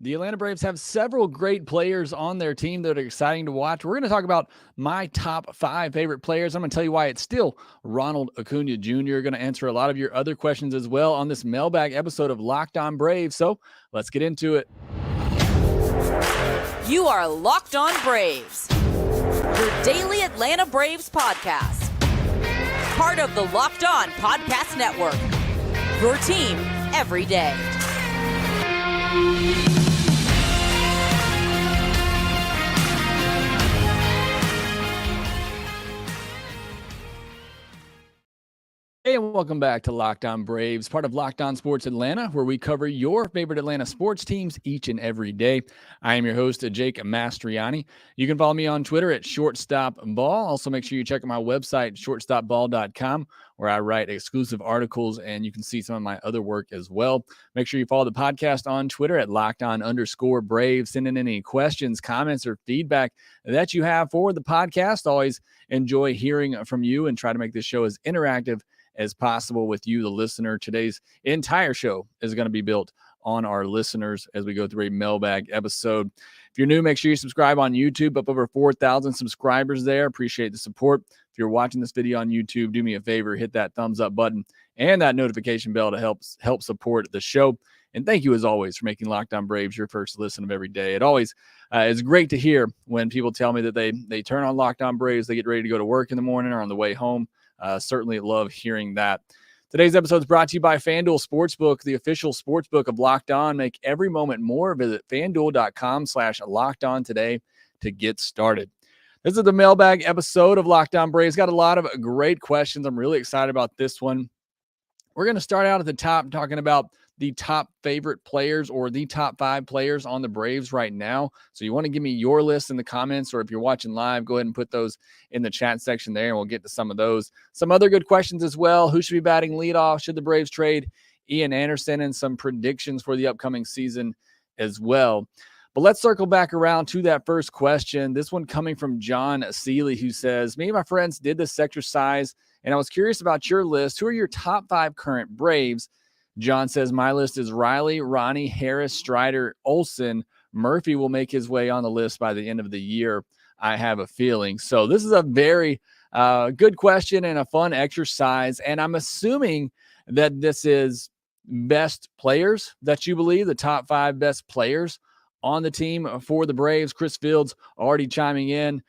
The Atlanta Braves have several great players on their team that are exciting to watch. We're going to talk about my top 5 favorite players. I'm going to tell you why it's still Ronald Acuna Jr. Going to answer a lot of your other questions as well on this mailbag episode of Lockedon Braves. So let's get into it. You are Locked On Braves, your daily Atlanta Braves podcast. Part of the Locked On Podcast Network, your team every day. Hey, and welcome back to Locked On Braves, part of Locked On Sports Atlanta, where we cover your favorite Atlanta sports teams each and every day. I am your host, Jake Mastroianni. You can follow me on Twitter at shortstopball. Also, make sure you check out my website, shortstopball.com, where I write exclusive articles, and you can see some of my other work as well. Make sure you follow the podcast on Twitter at LockedOn_Braves. Send in any questions, comments, or feedback that you have for the podcast. Always enjoy hearing from you and try to make this show as interactive as possible with you, the listener. Today's entire show is going to be built on our listeners as we go through a mailbag episode. If you're new, make sure you subscribe on YouTube. Up over 4,000 subscribers there. Appreciate the support. If you're watching this video on YouTube, do me a favor, hit that thumbs up button and that notification bell to help support the show. And thank you, as always, for making Locked On Braves your first listen of every day. It always is great to hear when people tell me that they turn on Locked On Braves, they get ready to go to work in the morning or on the way home. Certainly love hearing that. Today's episode is brought to you by FanDuel Sportsbook, the official sportsbook of Locked On. Make every moment more. Visit FanDuel.com/LockedOn today to get started. This is the mailbag episode of Locked On Braves. Got a lot of great questions. I'm really excited about this one. We're going to start out at the top talking about the top favorite players or the top 5 players on the Braves right now. So you want to give me your list in the comments, or if you're watching live, go ahead and put those in the chat section there, and we'll get to some of those. Some other good questions as well. Who should be batting leadoff? Should the Braves trade Ian Anderson? And some predictions for the upcoming season as well. But let's circle back around to that first question. This one coming from John Seeley, who says, me and my friends did this exercise, and I was curious about your list. Who are your top 5 current Braves? John says, my list is Riley, Ronnie, Harris, Strider, Olsen. Murphy will make his way on the list by the end of the year, I have a feeling. So this is a very good question and a fun exercise. And I'm assuming that this is best players that you believe, the top 5 best players on the team for the Braves. Chris Fields already chiming in,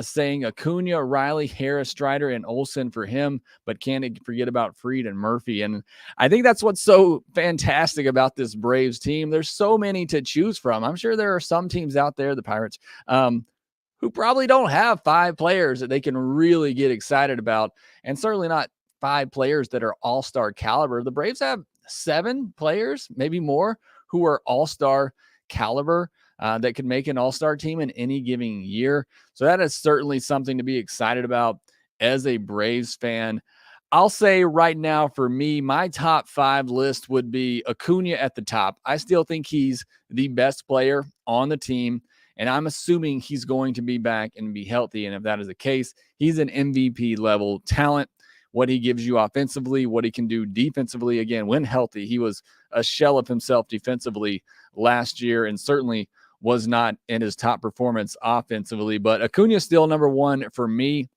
saying Acuna, Riley, Harris, Strider, and Olsen for him, but can't forget about Fried and Murphy. And I think that's what's so fantastic about this Braves team. There's so many to choose from. I'm sure there are some teams out there, the Pirates, who probably don't have 5 players that they can really get excited about, and certainly not 5 players that are all-star caliber. The Braves have 7 players, maybe more, who are all-star caliber that could make an all-star team in any given year. So that is certainly something to be excited about as a Braves fan. I'll say right now for me, my top 5 list would be Acuna at the top. I still think he's the best player on the team, and I'm assuming he's going to be back and be healthy. And if that is the case, he's an MVP level talent. What he gives you offensively, what he can do defensively. Again, when healthy, he was a shell of himself defensively last year, and certainly was not in his top performance offensively. But Acuna is still number 1 for me.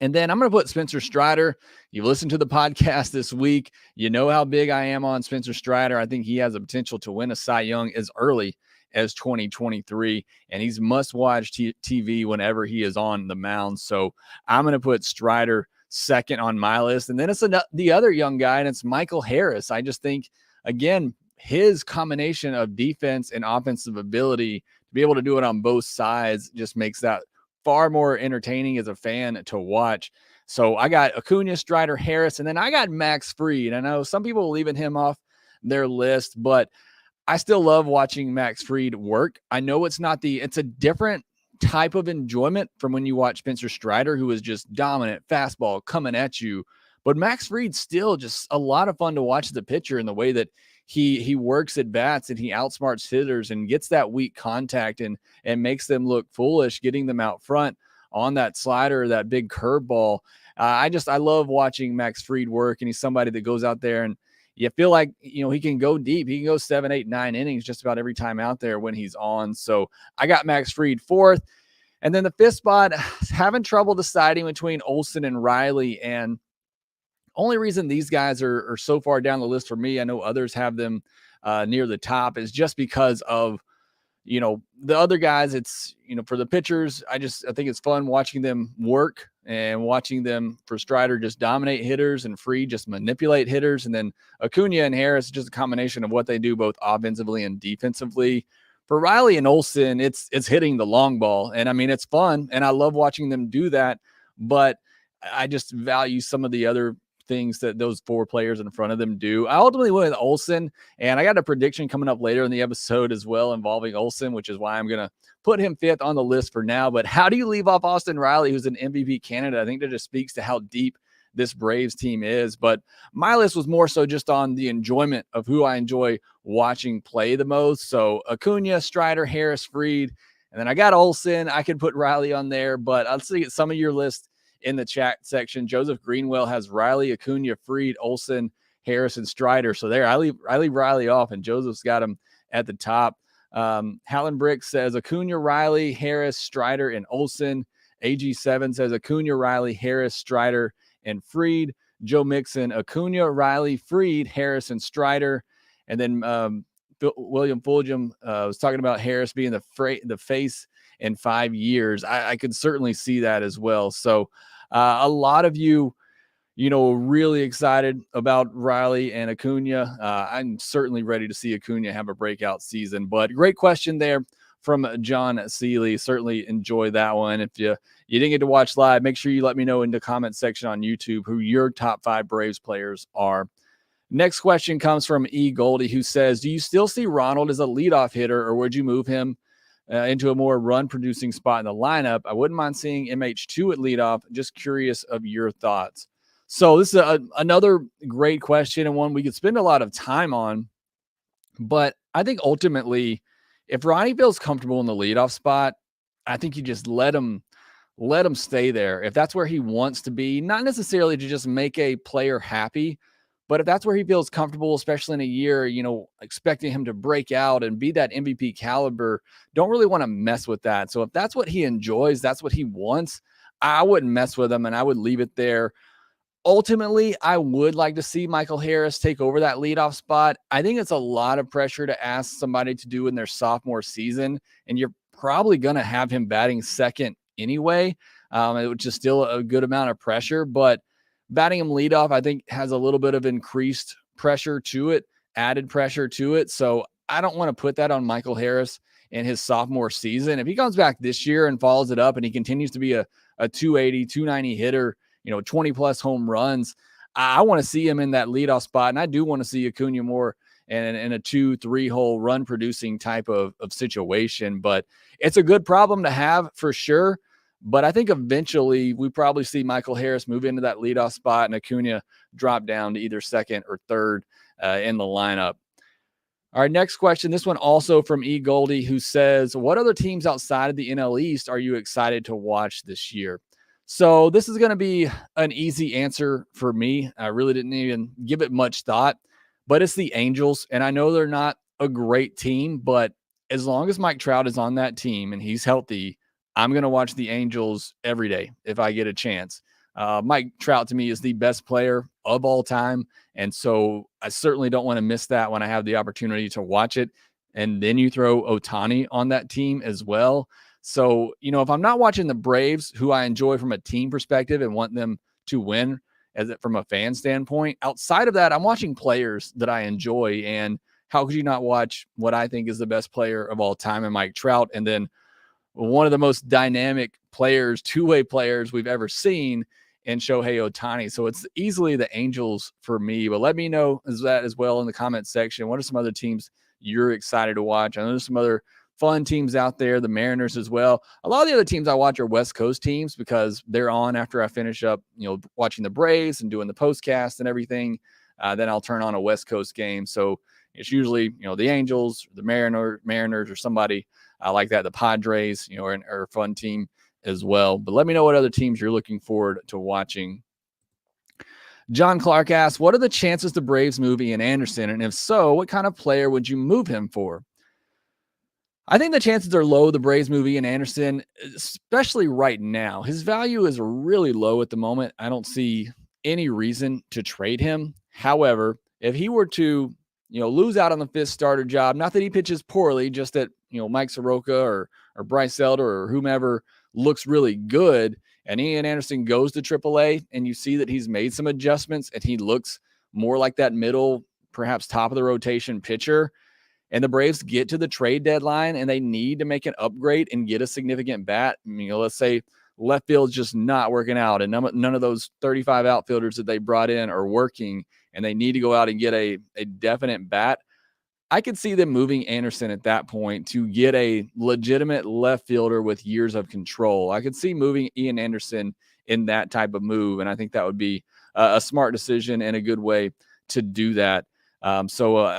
And then I'm going to put Spencer Strider. You listened to the podcast this week. You know how big I am on Spencer Strider. I think he has the potential to win a Cy Young as early as 2023, and he's must-watch TV whenever he is on the mound. So I'm going to put Strider second on my list. And then it's the other young guy, and it's Michael Harris. I just think, again, his combination of defense and offensive ability to be able to do it on both sides just makes that far more entertaining as a fan to watch. So I got Acuna, Strider, Harris, and then I got Max Fried. I know some people are leaving him off their list, but I still love watching Max Fried work. I know it's a different type of enjoyment from when you watch Spencer Strider, who is just dominant fastball coming at you. But Max Fried's still just a lot of fun to watch as a pitcher in the way that he works at bats and he outsmarts hitters and gets that weak contact and makes them look foolish, getting them out front on that slider, that big curveball. I love watching Max Fried work, and he's somebody that goes out there and you feel like, he can go deep. He can go 7, 8, 9 innings just about every time out there when he's on. So I got Max Fried fourth. And then the fifth spot, having trouble deciding between Olson and Riley. And only reason these guys are so far down the list for me, I know others have them near the top, is just because of, the other guys. It's, for the pitchers, I think it's fun watching them work and watching them, for Strider, just dominate hitters and Fried just manipulate hitters. And then Acuna and Harris, just a combination of what they do both offensively and defensively. For Riley and Olson, it's hitting the long ball. And I mean, it's fun and I love watching them do that, but I just value some of the other things that those four players in front of them do. I ultimately went with Olson, and I got a prediction coming up later in the episode as well involving Olson, which is why I'm going to put him fifth on the list for now. But how do you leave off Austin Riley, who's an MVP candidate? I think that just speaks to how deep this Braves team is. But my list was more so just on the enjoyment of who I enjoy watching play the most. So Acuna, Strider, Harris, Fried, and then I got Olson. I could put Riley on there, but I'll see some of your list in the chat section. Joseph Greenwell has Riley, Acuna, Fried, Olson, Harris, and Strider. So there, I leave Riley off, and Joseph's got him at the top. Hallen Brick says Acuna, Riley, Harris, Strider, and Olson. AG7 says Acuna, Riley, Harris, Strider, and Fried. Joe Mixon, Acuna, Riley, Fried, Harris, and Strider. And then William Fulgham was talking about Harris being the face in 5 years. I could certainly see that as well. So a lot of you, really excited about Riley and Acuna. I'm certainly ready to see Acuna have a breakout season. But great question there from John Seeley. Certainly enjoy that one. If you didn't get to watch live, make sure you let me know in the comment section on YouTube who your top 5 Braves players are. Next question comes from E. Goldie, who says, do you still see Ronald as a leadoff hitter, or would you move him into a more run-producing spot in the lineup? I wouldn't mind seeing MH2 at leadoff. Just curious of your thoughts. So this is another great question, and one we could spend a lot of time on. But I think ultimately, if Ronnie feels comfortable in the leadoff spot, I think you just let him stay there. If that's where he wants to be, not necessarily to just make a player happy, but if that's where he feels comfortable, especially in a year, expecting him to break out and be that MVP caliber, don't really want to mess with that. So if that's what he enjoys, that's what he wants, I wouldn't mess with him and I would leave it there. Ultimately, I would like to see Michael Harris take over that leadoff spot. I think it's a lot of pressure to ask somebody to do in their sophomore season, and you're probably going to have him batting second anyway, which is still a good amount of pressure, but batting him leadoff, I think, has a little bit of increased pressure to it, added pressure to it. So I don't want to put that on Michael Harris in his sophomore season. If he comes back this year and follows it up and he continues to be a 280, 290 hitter, 20 plus home runs, I want to see him in that leadoff spot. And I do want to see Acuna more in a 2-3 hole run producing type of situation. But it's a good problem to have for sure. But I think eventually we probably see Michael Harris move into that leadoff spot and Acuna drop down to either second or third in the lineup. All right, next question. This one also from E. Goldie, who says, what other teams outside of the NL East are you excited to watch this year? So this is going to be an easy answer for me. I really didn't even give it much thought, but it's the Angels. And I know they're not a great team, but as long as Mike Trout is on that team and he's healthy, I'm going to watch the Angels every day if I get a chance. Mike Trout, to me, is the best player of all time. And so I certainly don't want to miss that when I have the opportunity to watch it. And then you throw Ohtani on that team as well. So, if I'm not watching the Braves, who I enjoy from a team perspective and want them to win from a fan standpoint, outside of that, I'm watching players that I enjoy. And how could you not watch what I think is the best player of all time in Mike Trout? And then one of the most dynamic players, two-way players we've ever seen in Shohei Ohtani. So it's easily the Angels for me. But let me know that as well in the comment section. What are some other teams you're excited to watch? I know there's some other fun teams out there, the Mariners as well. A lot of the other teams I watch are West Coast teams because they're on after I finish up, watching the Braves and doing the postcast and everything. Then I'll turn on a West Coast game. So it's usually, the Angels, the Mariners, or somebody like that. The Padres, are a fun team as well. But let me know what other teams you're looking forward to watching. John Clark asks, what are the chances the Braves move Ian Anderson? And if so, what kind of player would you move him for? I think the chances are low the Braves move Ian Anderson, especially right now. His value is really low at the moment. I don't see any reason to trade him. However, if he were to, lose out on the fifth starter job, not that he pitches poorly, just that, Mike Soroka or Bryce Elder or whomever looks really good, and Ian Anderson goes to AAA, and you see that he's made some adjustments and he looks more like that middle, perhaps top of the rotation pitcher, and the Braves get to the trade deadline and they need to make an upgrade and get a significant bat. Let's say left field's just not working out and none of those 35 outfielders that they brought in are working, and they need to go out and get a definite bat. I could see them moving Anderson at that point to get a legitimate left fielder with years of control. I could see moving Ian Anderson in that type of move, and I think that would be a smart decision and a good way to do that. I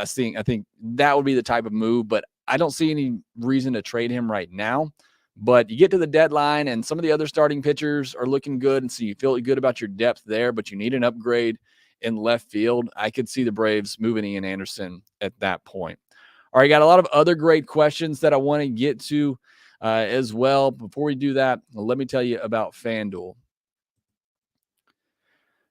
think that would be the type of move, but I don't see any reason to trade him right now. But you get to the deadline and some of the other starting pitchers are looking good, and so you feel good about your depth there, but you need an upgrade in left field. I could see the Braves moving Ian Anderson at that point. All right, got a lot of other great questions that I want to get to as well. Before we do that, let me tell you about FanDuel.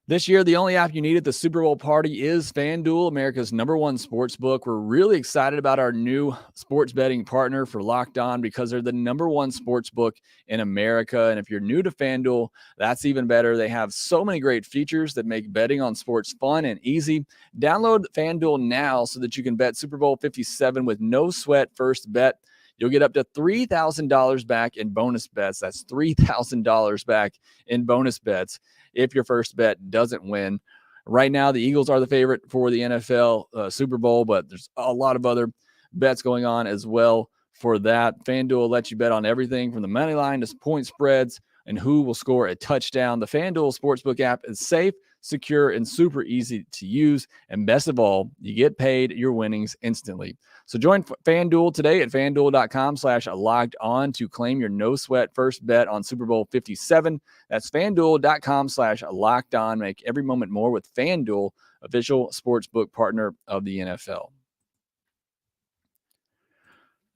This year, the only app you need at the Super Bowl party is FanDuel, America's #1 sports book. We're really excited about our new sports betting partner for Locked On because they're the #1 sports book in America. And if you're new to FanDuel, that's even better. They have so many great features that make betting on sports fun and easy. Download FanDuel now so that you can bet Super Bowl 57 with no sweat first bet. You'll get up to $3,000 back in bonus bets. That's $3,000 back in bonus bets if your first bet doesn't win. Right now, the Eagles are the favorite for the NFL Super Bowl, but there's a lot of other bets going on as well for that. FanDuel lets you bet on everything from the money line to point spreads and who will score a touchdown. The FanDuel Sportsbook app is safe, secure, and super easy to use. And best of all, you get paid your winnings instantly. So join FanDuel today at FanDuel.com/logged-on to claim your no-sweat first bet on Super Bowl 57. That's FanDuel.com/logged-on. Make every moment more with FanDuel, official sportsbook partner of the NFL.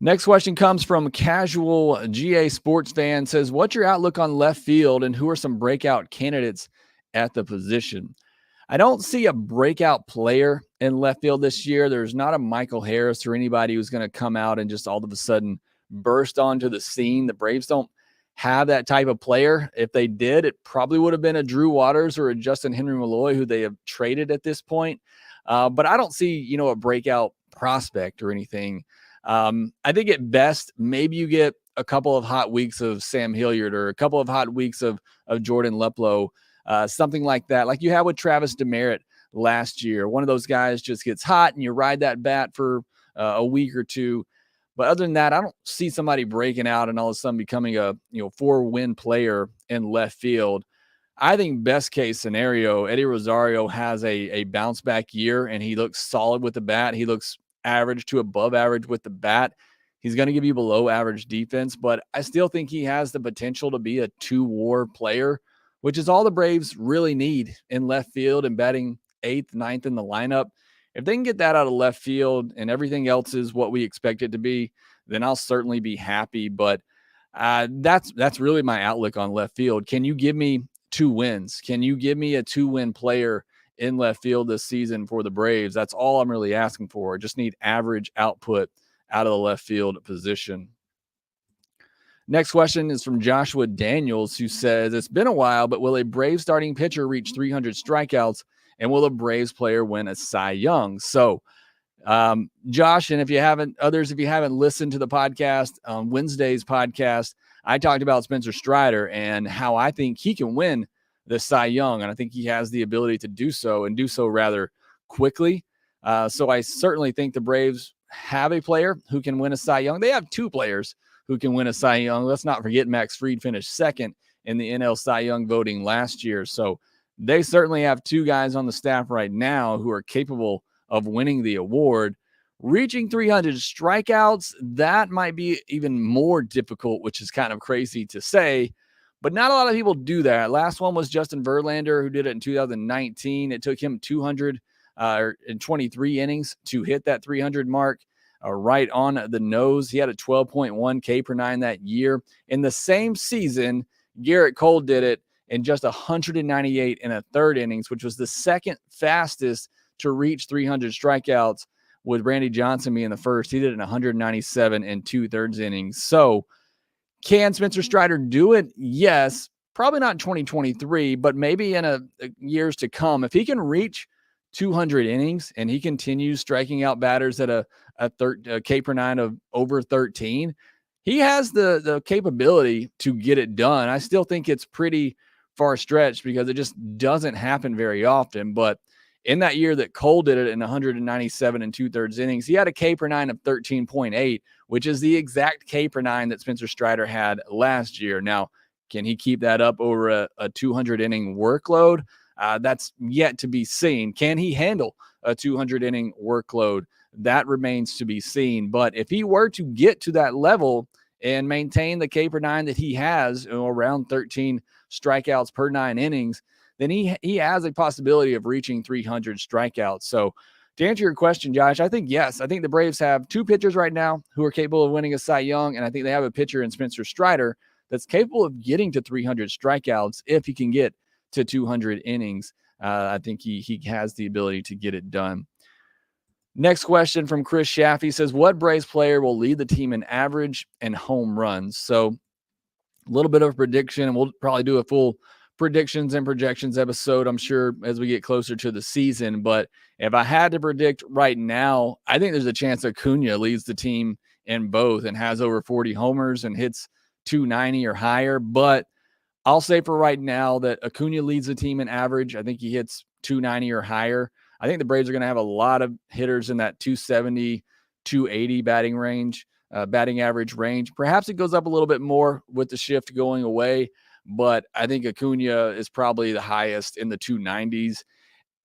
Next question comes from Casual GA Sports Fan. Says, what's your outlook on left field and who are some breakout candidates at the position? I don't see a breakout player in left field this year. There's not a Michael Harris or anybody who's going to come out and just all of a sudden burst onto the scene. The Braves don't have that type of player. If they did, it probably would have been a Drew Waters or a Justin Henry Malloy, who they have traded at this point. But I don't see, a breakout prospect or anything. I think at best, maybe you get a couple of hot weeks of Sam Hilliard or a couple of hot weeks of Jordan Leplow, something like that, like you had with Travis Demerit last year. One of those guys just gets hot and you ride that bat for a week or two. But other than that, I don't see somebody breaking out and all of a sudden becoming a 4-win player in left field. I think best case scenario, Eddie Rosario has a bounce back year and he looks solid with the bat. He looks average to above average with the bat. He's going to give you below average defense, but I still think he has the potential to be a 2-WAR player, which is all the Braves really need in left field and batting 8th, 9th in the lineup. If they can get that out of left field and everything else is what we expect it to be, then I'll certainly be happy. But that's really my outlook on left field. Can you give me 2 wins? Can you give me a 2-win player in left field this season for the Braves? That's all I'm really asking for. I just need average output out of the left field position. Next question is from Joshua Daniels, who says, it's been a while, but will a Braves starting pitcher reach 300 strikeouts, and will a Braves player win a Cy Young? So, Josh, and if you haven't listened to the podcast, on Wednesday's podcast, I talked about Spencer Strider and how I think he can win the Cy Young, and I think he has the ability to do so and do so rather quickly. So I certainly think the Braves have a player who can win a Cy Young. They have 2 players who can win a Cy Young. Let's not forget Max Fried finished second in the NL Cy Young voting last year. So they certainly have 2 guys on the staff right now who are capable of winning the award. Reaching 300 strikeouts, that might be even more difficult, which is kind of crazy to say. but not a lot of people do that. Last one was Justin Verlander, who did it in 2019. It took him 223 innings to hit that 300 mark, right on the nose. He had a 12.1 K per nine that year. In the same season, Garrett Cole did it in just 198 and a third innings, which was the second fastest to reach 300 strikeouts, with Randy Johnson being the first. He did it in 197 and 2/3 innings. So can Spencer Strider do it? Yes. Probably not in 2023, but maybe in years to come. If he can reach 200 innings and he continues striking out batters at a K per nine of over 13, he has the capability to get it done. I still think it's pretty far stretched because it just doesn't happen very often. But in that year that Cole did it in 197 and 2/3 innings, he had a K per nine of 13.8, which is the exact K per nine that Spencer Strider had last year. Now, can he keep that up over a 200 inning workload? That's yet to be seen. Can he handle a 200 inning workload? That remains to be seen. But if he were to get to that level and maintain the K per nine that he has, around 13 strikeouts per 9 innings, then he has a possibility of reaching 300 strikeouts. So to answer your question, Josh, I think yes. I think the Braves have two pitchers right now who are capable of winning a Cy Young, and I think they have a pitcher in Spencer Strider that's capable of getting to 300 strikeouts if he can get to 200 innings. I think he has the ability to get it done. Next question from Chris Shaffey says, what Braves player will lead the team in average and home runs? So a little bit of a prediction, and we'll probably do a full predictions and projections episode, I'm sure, as we get closer to the season. But if I had to predict right now, I think there's a chance Acuna leads the team in both and has over 40 homers and hits 290 or higher. But I'll say for right now that Acuna leads the team in average. I think he hits 290 or higher. I think the Braves are going to have a lot of hitters in that 270, 280 batting average range. Perhaps it goes up a little bit more with the shift going away, but I think Acuna is probably the highest in the 290s.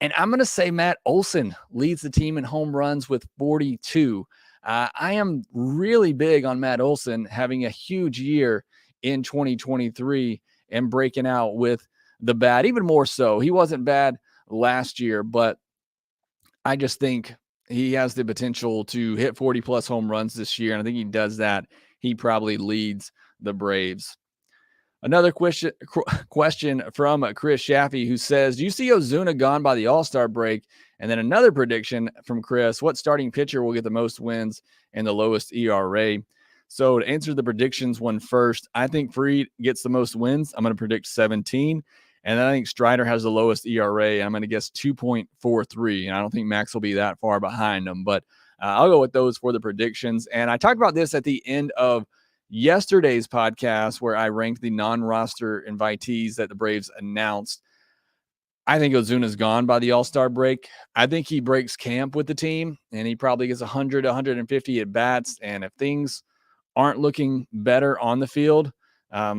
And I'm going to say Matt Olson leads the team in home runs with 42. I am really big on Matt Olson having a huge year in 2023 and breaking out with the bat, even more so. He wasn't bad last year, but I just think he has the potential to hit 40 plus home runs this year. And I think he does that. He probably leads the Braves. Another question from Chris Shaffey, who says, do you see Ozuna gone by the All-Star break? And then another prediction from Chris, what starting pitcher will get the most wins and the lowest ERA? So to answer the predictions one first, I think Fried gets the most wins. I'm going to predict 17. And then I think Strider has the lowest ERA. I'm going to guess 2.43. And I don't think Max will be that far behind them. But I'll go with those for the predictions. And I talked about this at the end of yesterday's podcast where I ranked the non-roster invitees that the Braves announced. I think Ozuna's gone by the All-Star break. I think he breaks camp with the team, and he probably gets 100, 150 at bats. And if things aren't looking better on the field,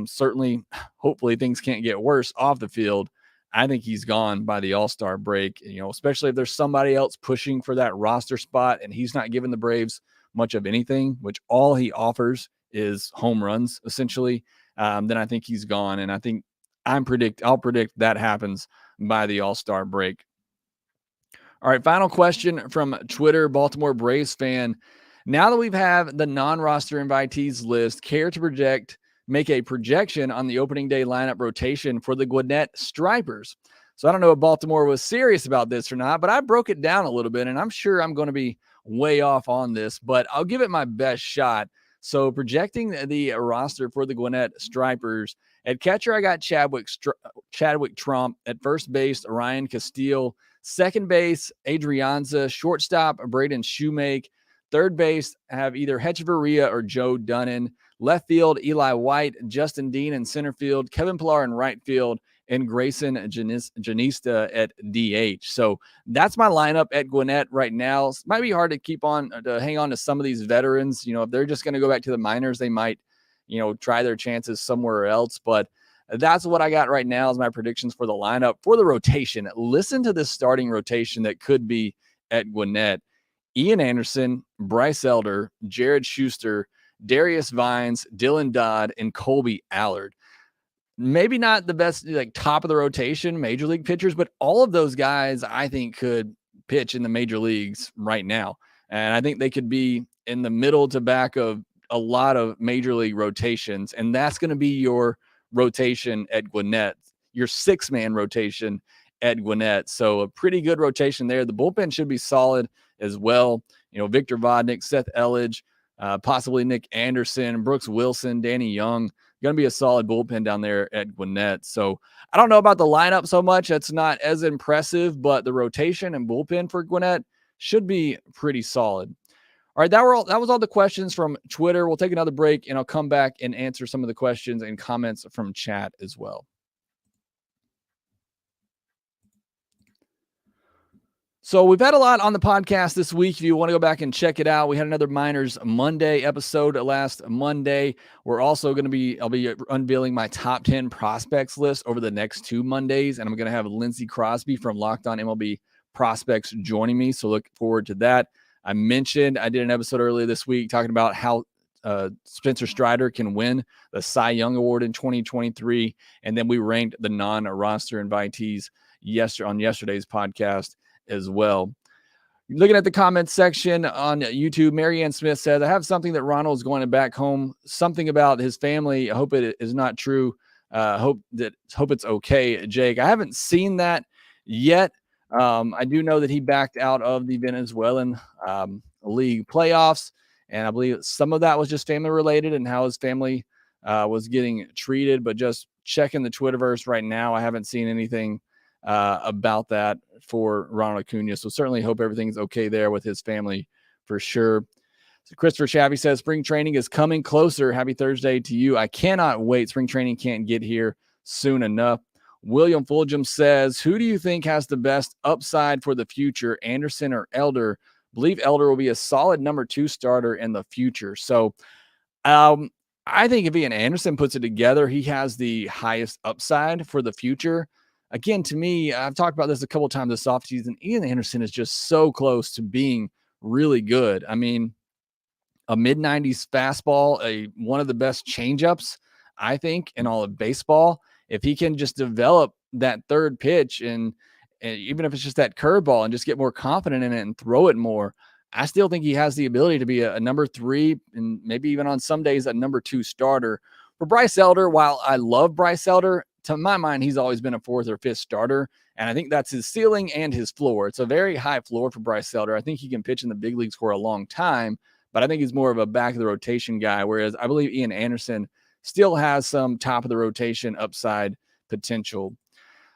certainly, hopefully things can't get worse off the field, I think he's gone by the All-Star break, especially if there's somebody else pushing for that roster spot and he's not giving the Braves much of anything, which all he offers is home runs, essentially, then I think he's gone. And I think I'll predict that happens by the All-Star break. All right, final question from Twitter, Baltimore Braves fan. Now that we've had the non-roster invitees list, care to make a projection on the opening day lineup rotation for the Gwinnett Stripers? So I don't know if Baltimore was serious about this or not, but I broke it down a little bit, and I'm sure I'm going to be way off on this, but I'll give it my best shot. So projecting the roster for the Gwinnett Stripers, at catcher, I got Chadwick Trump. At first base, Ryan Castile. Second base, Adrianza. Shortstop, Braden Shoemake. Third base, I have either Hechavarria or Joe Dunnan. Left field, Eli White, Justin Dean in center field, Kevin Pillar in right field, and Grayson Janista at DH. So that's my lineup at Gwinnett right now. It might be hard to hang on to some of these veterans. If they're just going to go back to the minors, they might, try their chances somewhere else. But that's what I got right now as my predictions for the lineup. For the rotation, listen to this starting rotation that could be at Gwinnett. Ian Anderson, Bryce Elder, Jared Schuster, Darius Vines, Dylan Dodd, and Colby Allard. maybe not the best, like top of the rotation major league pitchers, but all of those guys I think could pitch in the major leagues right now. And I think they could be in the middle to back of a lot of major league rotations. And that's going to be your rotation at Gwinnett, your 6-man rotation at Gwinnett. So a pretty good rotation there. The bullpen should be solid as well. You know, Victor Vodnik, Seth Elledge, possibly Nick Anderson, Brooks Wilson, Danny Young. Going to be a solid bullpen down there at Gwinnett. So I don't know about the lineup so much. That's not as impressive, but the rotation and bullpen for Gwinnett should be pretty solid. All right, that was all the questions from Twitter. We'll take another break, and I'll come back and answer some of the questions and comments from chat as well. So we've had a lot on the podcast this week. If you want to go back and check it out, we had another Minors Monday episode last Monday. We're also going to I'll be unveiling my top 10 prospects list over the next 2 Mondays. And I'm going to have Lindsey Crosby from Locked On MLB Prospects joining me. So look forward to that. I mentioned I did an episode earlier this week talking about how Spencer Strider can win the Cy Young Award in 2023. And then we ranked the non-roster invitees on yesterday's podcast as well. Looking at the comments section on YouTube, Marianne Smith says, I have something that Ronald's going back home, something about his family. I hope it is not true. Hope it's okay, Jake. I haven't seen that yet. I do know that he backed out of the Venezuelan league playoffs, and I believe some of that was just family related and how his family was getting treated. But just checking the Twitterverse right now, I haven't seen anything about that for Ronald Acuna. So certainly hope everything's okay there with his family for sure. So Christopher Shabby says, spring training is coming closer. Happy Thursday to you. I cannot wait. Spring training can't get here soon enough. William Fulgham says, who do you think has the best upside for the future, Anderson or Elder? Believe Elder will be a solid number 2 starter in the future. So I think if Ian Anderson puts it together, he has the highest upside for the future. Again, to me, I've talked about this a couple of times this offseason. Ian Anderson is just so close to being really good. I mean, a mid-90s fastball, one of the best changeups, I think, in all of baseball. If he can just develop that third pitch and even if it's just that curveball and just get more confident in it and throw it more, I still think he has the ability to be a number 3 and maybe even on some days a number 2 starter. For Bryce Elder, while I love Bryce Elder, to my mind, he's always been a 4th or 5th starter, and I think that's his ceiling and his floor. It's a very high floor for Bryce Elder. I think he can pitch in the big leagues for a long time, but I think he's more of a back-of-the-rotation guy, whereas I believe Ian Anderson still has some top-of-the-rotation upside potential.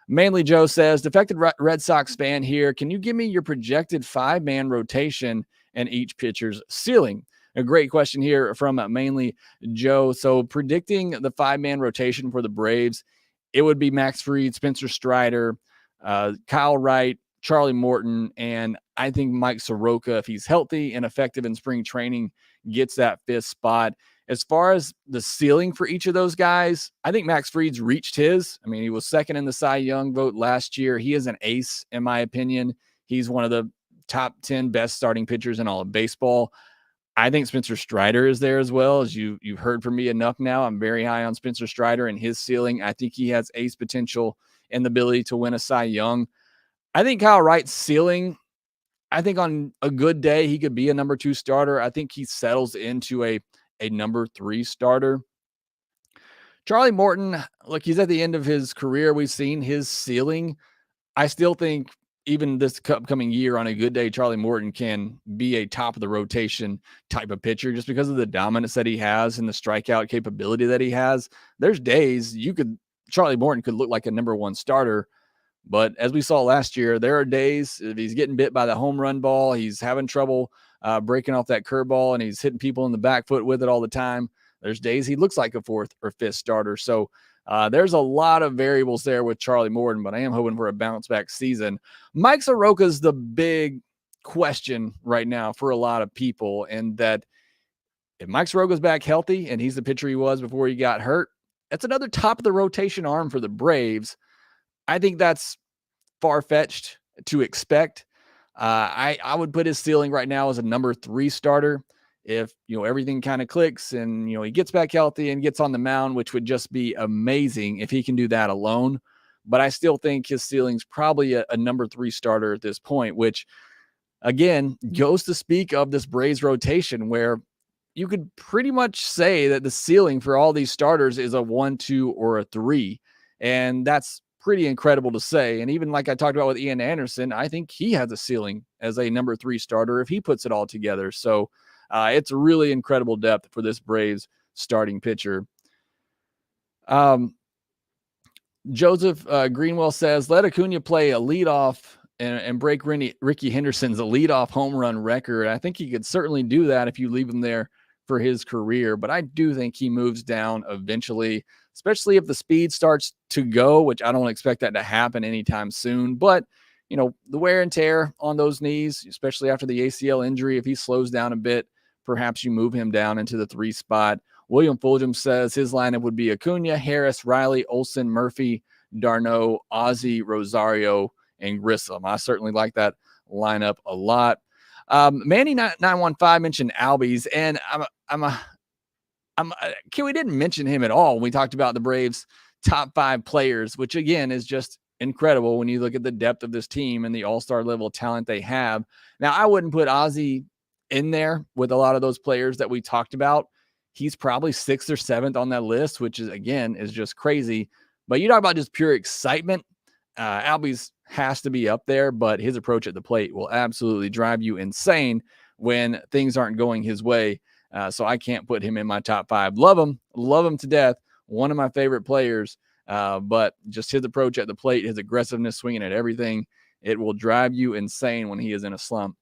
Mainly Joe says, defected Red Sox fan here. Can you give me your projected 5-man rotation and each pitcher's ceiling? A great question here from mainly Joe. So predicting the 5-man rotation for the Braves, it would be Max Fried, Spencer Strider, Kyle Wright, Charlie Morton, and I think Mike Soroka, if he's healthy and effective in spring training, gets that 5th spot. As far as the ceiling for each of those guys, I think Max Fried's reached his. I mean, he was 2nd in the Cy Young vote last year. He is an ace, in my opinion. He's one of the top 10 best starting pitchers in all of baseball. I think Spencer Strider is there as well. As you've heard from me enough now, I'm very high on Spencer Strider and his ceiling. I think he has ace potential and the ability to win a Cy Young. I think Kyle Wright's ceiling, I think on a good day, he could be a number 2 starter. I think he settles into a number 3 starter. Charlie Morton, look, he's at the end of his career. We've seen his ceiling. I still think even this upcoming year on a good day, Charlie Morton can be a top of the rotation type of pitcher just because of the dominance that he has and the strikeout capability that he has. There's days Charlie Morton could look like a number 1 starter, but as we saw last year, there are days if he's getting bit by the home run ball, he's having trouble breaking off that curveball, and he's hitting people in the back foot with it all the time. There's days he looks like a 4th or 5th starter. So there's a lot of variables there with Charlie Morton, but I am hoping for a bounce back season. Mike Soroka is the big question right now for a lot of people, and that if Mike Soroka's back healthy and he's the pitcher he was before he got hurt, that's another top of the rotation arm for the Braves. I think that's far-fetched to expect. I would put his ceiling right now as a number 3 starter. if, everything kind of clicks and, he gets back healthy and gets on the mound, which would just be amazing if he can do that alone. But I still think his ceiling's probably a number 3 starter at this point, which again goes to speak of this Braves rotation where you could pretty much say that the ceiling for all these starters is a 1, 2, or a 3. And that's pretty incredible to say. And even like I talked about with Ian Anderson, I think he has a ceiling as a number 3 starter if he puts it all together. So it's really incredible depth for this Braves starting pitcher. Joseph Greenwell says, let Acuna play a leadoff and break Ricky Henderson's leadoff home run record. I think he could certainly do that if you leave him there for his career, but I do think he moves down eventually, especially if the speed starts to go, which I don't expect that to happen anytime soon. But, the wear and tear on those knees, especially after the ACL injury, if he slows down a bit, perhaps you move him down into the 3 spot. William Fulgham says his lineup would be Acuna, Harris, Riley, Olsen, Murphy, Darno, Ozzie, Rosario, and Grissom. I certainly like that lineup a lot. Manny915 mentioned Albies, and we didn't mention him at all when we talked about the Braves' top 5 players, which again is just incredible when you look at the depth of this team and the all-star level talent they have. Now, I wouldn't put Ozzie in there with a lot of those players that we talked about. He's probably 6th or 7th on that list, which is just crazy. But you talk about just pure excitement. Albies has to be up there, but his approach at the plate will absolutely drive you insane when things aren't going his way. So I can't put him in my top 5. Love him to death. One of my favorite players, but just his approach at the plate, his aggressiveness, swinging at everything, it will drive you insane when he is in a slump.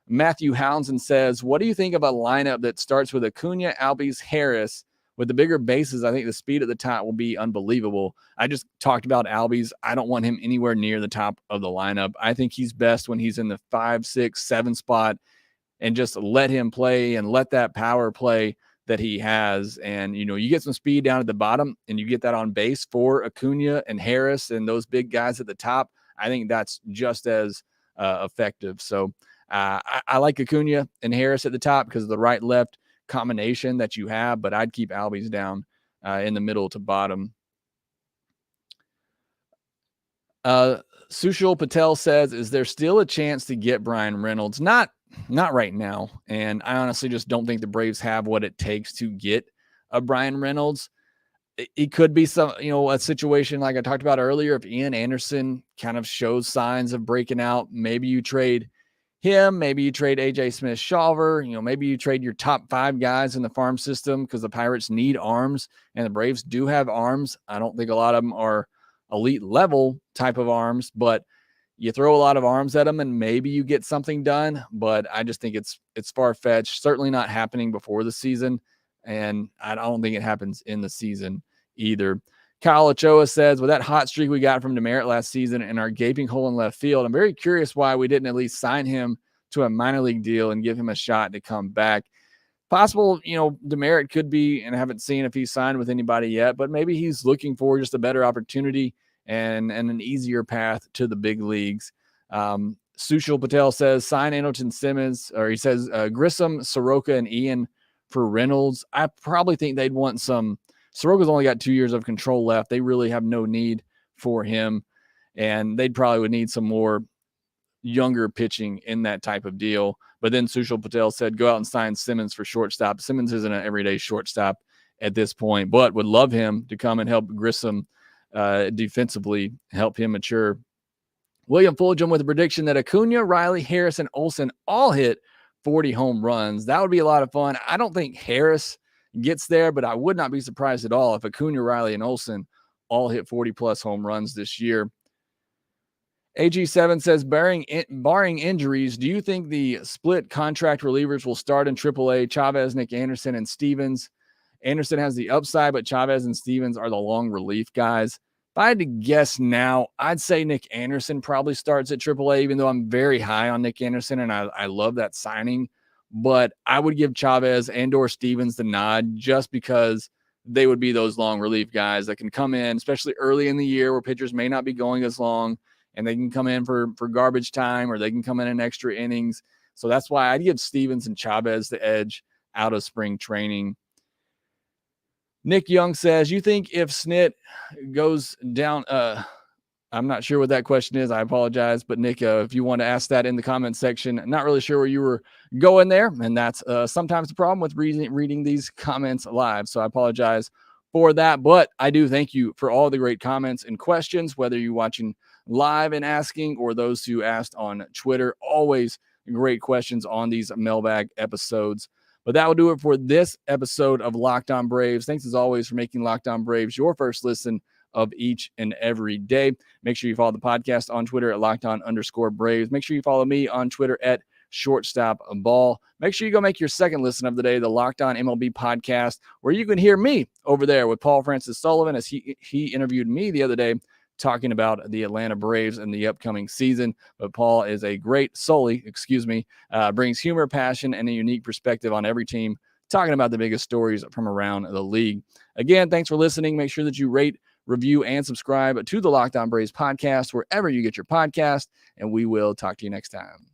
Matthew Hounson says, what do you think of a lineup that starts with Acuna, Albies, Harris? With the bigger bases, I think the speed at the top will be unbelievable. I just talked about Albies. I don't want him anywhere near the top of the lineup. I think he's best when he's in the 5, 6, 7 spot and just let him play and let that power play that he has. And, you get some speed down at the bottom and you get that on base for Acuna and Harris and those big guys at the top. I think that's just as effective. So I like Acuna and Harris at the top because of the right-left combination that you have, but I'd keep Albies down in the middle to bottom. Sushil Patel says, is there still a chance to get Brian Reynolds? Not right now. And I honestly just don't think the Braves have what it takes to get a Brian Reynolds. It could be a situation like I talked about earlier. If Ian Anderson kind of shows signs of breaking out, maybe you trade him, maybe you trade AJ Smith-Shawver, maybe you trade your top 5 guys in the farm system because the Pirates need arms and the Braves do have arms. I don't think a lot of them are elite level type of arms, but you throw a lot of arms at them and maybe you get something done. But I just think it's far-fetched, certainly not happening before the season. And I don't think it happens in the season either. Kyle Ochoa says, with that hot streak we got from Demeritte last season and our gaping hole in left field, I'm very curious why we didn't at least sign him to a minor league deal and give him a shot to come back. Possible, Demeritte could be, and I haven't seen if he's signed with anybody yet, but maybe he's looking for just a better opportunity and an easier path to the big leagues. Sushil Patel says, sign Andrelton Simmons, or he says Grissom, Soroka, and Ian for Reynolds. I probably think they'd want some. Soroka's only got 2 years of control left. They really have no need for him, and they'd probably would need some more younger pitching in that type of deal. But then Sushil Patel said, go out and sign Simmons for shortstop. Simmons isn't an everyday shortstop at this point, but would love him to come and help Grissom defensively, help him mature. William Fulgham with a prediction that Acuna, Riley, Harris, and Olsen all hit 40 home runs. That would be a lot of fun. I don't think Harris gets there, but I would not be surprised at all if Acuna, Riley, and Olsen all hit 40-plus home runs this year. AG7 says, barring injuries, do you think the split contract relievers will start in AAA? Chavez, Nick Anderson, and Stevens. Anderson has the upside, but Chavez and Stevens are the long relief guys. If I had to guess now, I'd say Nick Anderson probably starts at AAA, even though I'm very high on Nick Anderson, and I love that signing. But I would give Chavez and or Stevens the nod just because they would be those long relief guys that can come in, especially early in the year where pitchers may not be going as long, and they can come in for garbage time or they can come in extra innings. So that's why I'd give Stevens and Chavez the edge out of spring training. Nick Young says, you think if Snit goes down, I'm not sure what that question is. I apologize. But Nick, if you want to ask that in the comment section, not really sure where you were going there. And that's sometimes the problem with reading these comments live. So I apologize for that. But I do thank you for all the great comments and questions, whether you're watching live and asking or those who asked on Twitter. Always great questions on these mailbag episodes. But that will do it for this episode of Lockedon Braves. Thanks as always for making Lockedon Braves your first listen of each and every day. Make sure you follow the podcast on Twitter at @Lockedon_Braves. Make sure you follow me on Twitter at @ShortstopBall. Make sure you go make your second listen of the day, the Locked On MLB podcast, where you can hear me over there with Paul Francis Sullivan as he interviewed me the other day talking about the Atlanta Braves and the upcoming season. But Paul is a great brings humor, passion, and a unique perspective on every team, talking about the biggest stories from around the league. Again, thanks for listening. Make sure that you rate, review, and subscribe to the Locked On Braves podcast wherever you get your podcast, and we will talk to you next time.